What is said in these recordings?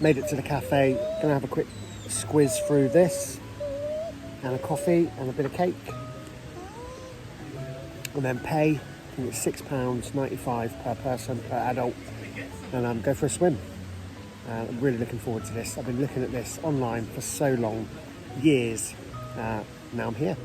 Made it to the cafe. Gonna have a quick squiz through this and a coffee and a bit of cake, and then pay. I think it's £6.95 per person per adult, and go for a swim. I'm really looking forward to this. I've been looking at this online for so long, years. Now I'm here.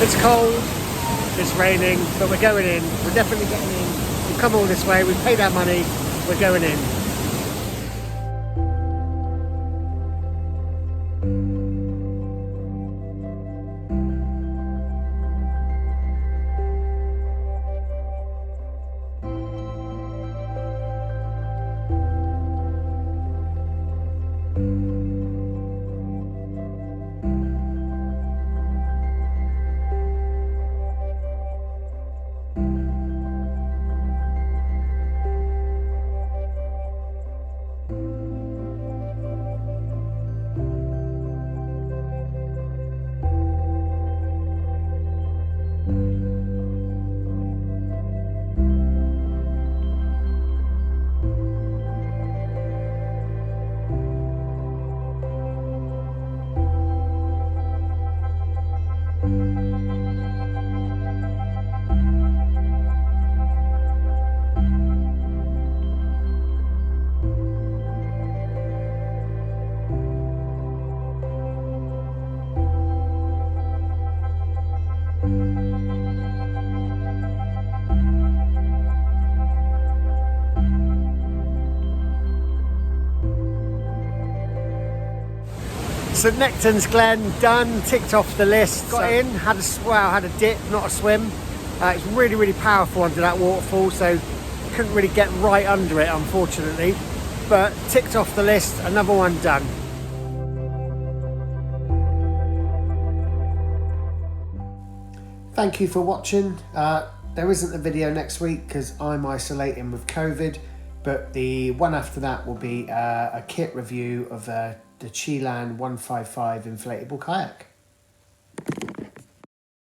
It's cold, it's raining, but we're going in. We're definitely getting in. We've come all this way, we've paid our money, we're going in. St Nectans Glen done, ticked off the list. Got in, had a dip, not a swim. It's really, really powerful under that waterfall, so couldn't really get right under it, unfortunately. But ticked off the list, another one done. Thank you for watching. There isn't a video next week because I'm isolating with COVID, but the one after that will be a kit review of the Chilan 155 inflatable kayak.